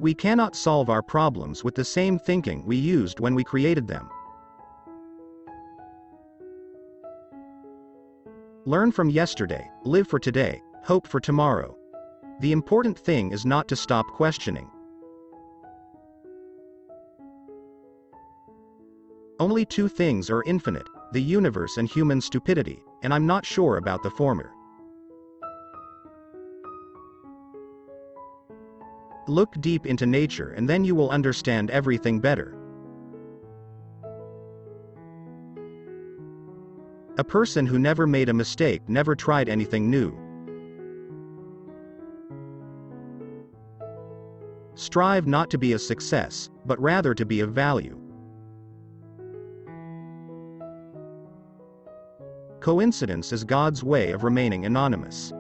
We cannot solve our problems with the same thinking we used when we created them. Learn from yesterday, live for today, hope for tomorrow. The important thing is not to stop questioning. Only two things are infinite, the universe and human stupidity, and I'm not sure about the former. Look deep into nature and then you will understand everything better. A person who never made a mistake never tried anything new. Strive not to be a success, but rather to be of value. Coincidence is God's way of remaining anonymous.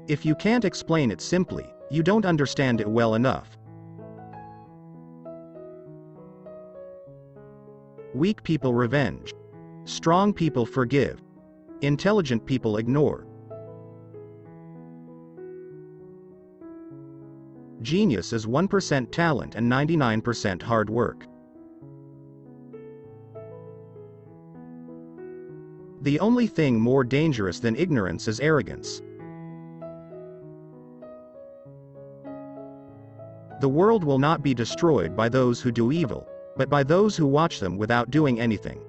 If you can't explain it simply, you don't understand it well enough. Weak people revenge. Strong people forgive. Intelligent people ignore. Genius is 1% talent and 99% hard work. The only thing more dangerous than ignorance is arrogance. The world will not be destroyed by those who do evil, but by those who watch them without doing anything.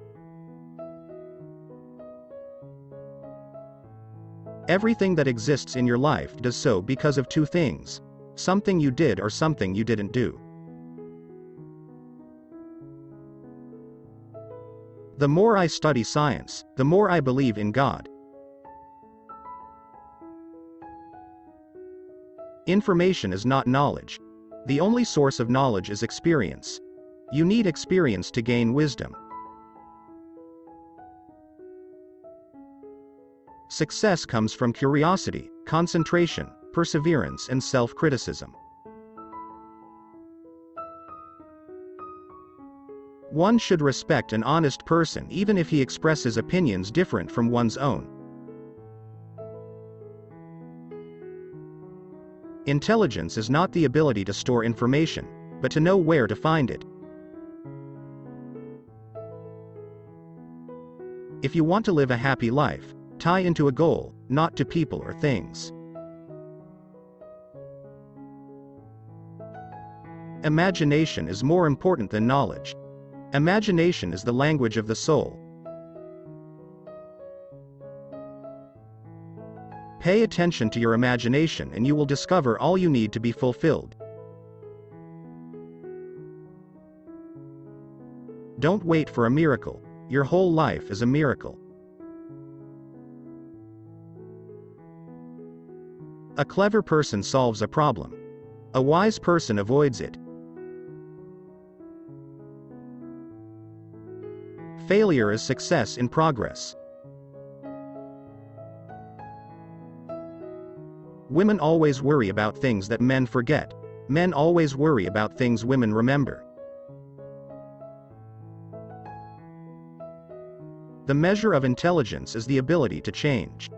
Everything that exists in your life does so because of two things: something you did or something you didn't do. The more I study science, the more I believe in God. Information is not knowledge. The only source of knowledge is experience. You need experience to gain wisdom. Success comes from curiosity, concentration, perseverance, and self-criticism. One should respect an honest person even if he expresses opinions different from one's own. Intelligence is not the ability to store information, but to know where to find it. If you want to live a happy life, tie into a goal, not to people or things. Imagination is more important than knowledge. Imagination is the language of the soul. Pay attention to your imagination and you will discover all you need to be fulfilled. Don't wait for a miracle. Your whole life is a miracle. A clever person solves a problem. A wise person avoids it. Failure is success in progress. Women always worry about things that men forget. Men always worry about things women remember. The measure of intelligence is the ability to change.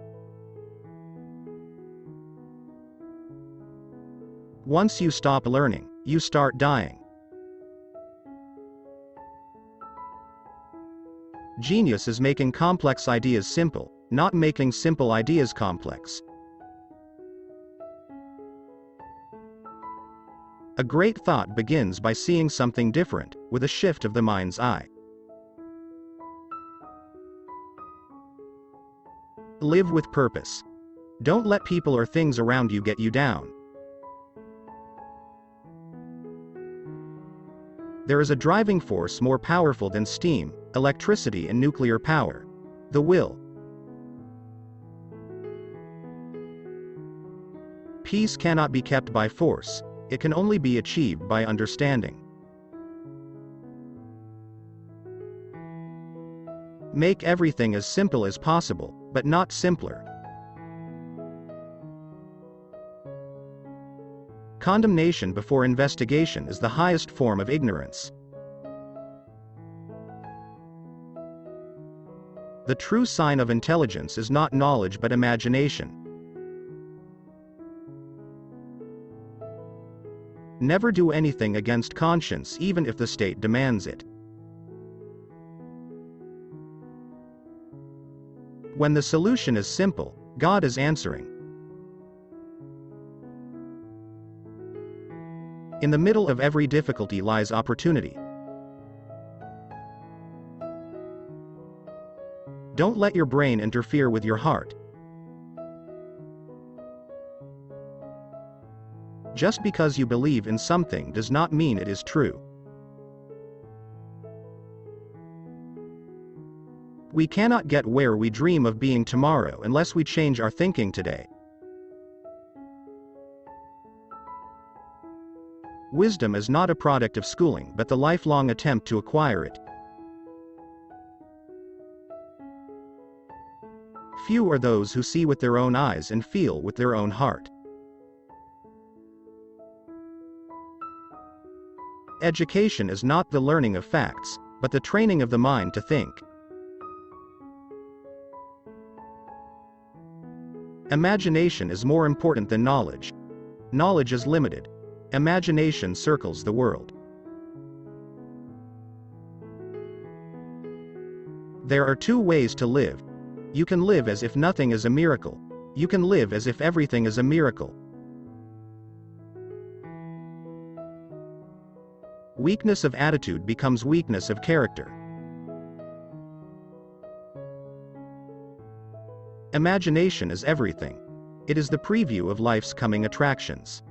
Once you stop learning, you start dying. Genius is making complex ideas simple, not making simple ideas complex. A great thought begins by seeing something different, with a shift of the mind's eye. Live with purpose. Don't let people or things around you get you down. There is a driving force more powerful than steam, electricity, and nuclear power: the will. Peace cannot be kept by force, it can only be achieved by understanding. Make everything as simple as possible, but not simpler. – Condemnation before investigation is the highest form of ignorance. The true sign of intelligence is not knowledge but imagination. Never do anything against conscience even if the state demands it. When the solution is simple, God is answering. In the middle of every difficulty lies opportunity. Don't let your brain interfere with your heart. Just because you believe in something does not mean it is true. We cannot get where we dream of being tomorrow unless we change our thinking today. Wisdom is not a product of schooling but the lifelong attempt to acquire it. Few are those who see with their own eyes and feel with their own heart. Education is not the learning of facts, but the training of the mind to think. Imagination is more important than knowledge. Knowledge is limited. Imagination circles the world. There are two ways to live. You can live as if nothing is a miracle. You can live as if everything is a miracle. Weakness of attitude becomes weakness of character. Imagination is everything. It is the preview of life's coming attractions.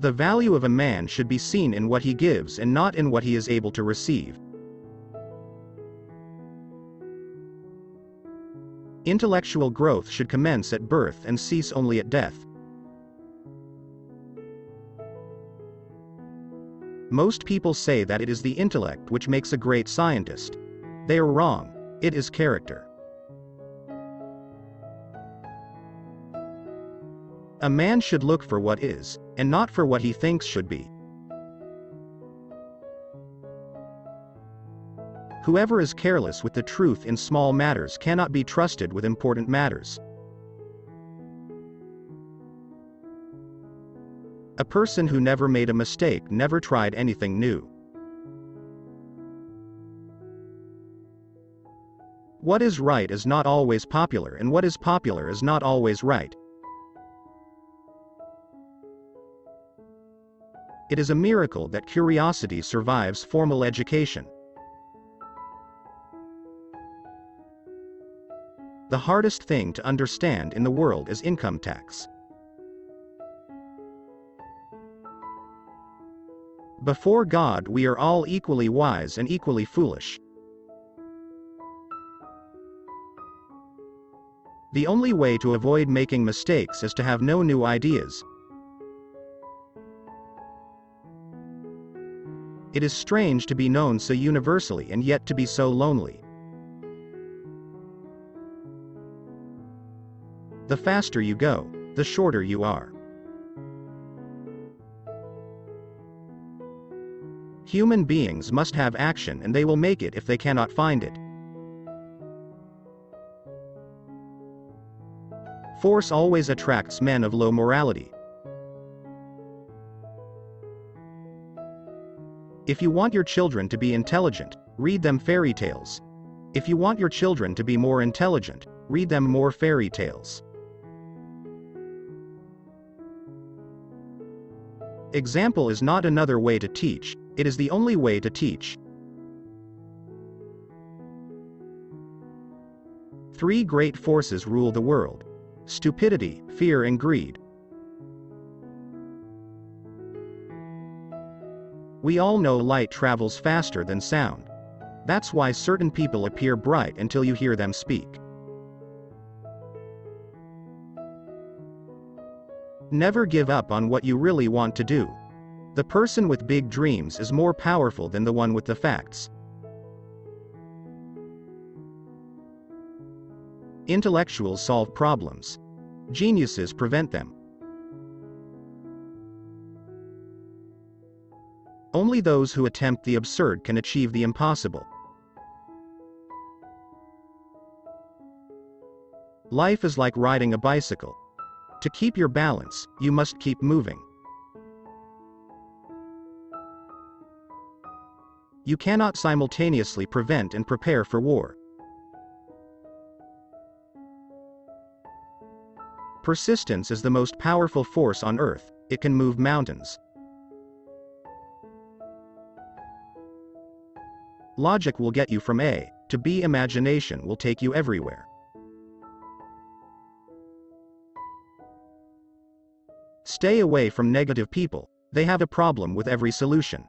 The value of a man should be seen in what he gives and not in what he is able to receive. Intellectual growth should commence at birth and cease only at death. Most people say that it is the intellect which makes a great scientist. They are wrong. It is character. A man should look for what is, and not for what he thinks should be. Whoever is careless with the truth in small matters cannot be trusted with important matters. A person who never made a mistake never tried anything new. What is right is not always popular, and what is popular is not always right. It is a miracle that curiosity survives formal education. The hardest thing to understand in the world is income tax. Before God, we are all equally wise and equally foolish. The only way to avoid making mistakes is to have no new ideas. It is strange to be known so universally and yet to be so lonely. The faster you go, the shorter you are. Human beings must have action, and they will make it if they cannot find it. Force always attracts men of low morality. If you want your children to be intelligent, read them fairy tales. If you want your children to be more intelligent, read them more fairy tales. Example is not another way to teach, it is the only way to teach. Three great forces rule the world: stupidity, fear, and greed. We all know light travels faster than sound. That's why certain people appear bright until you hear them speak. Never give up on what you really want to do. The person with big dreams is more powerful than the one with the facts. Intellectuals solve problems. Geniuses prevent them. Only those who attempt the absurd can achieve the impossible. Life is like riding a bicycle. To keep your balance, you must keep moving. You cannot simultaneously prevent and prepare for war. Persistence is the most powerful force on Earth. It can move mountains. Logic will get you from A to B. Imagination will take you everywhere. Stay away from negative people. They have a problem with every solution.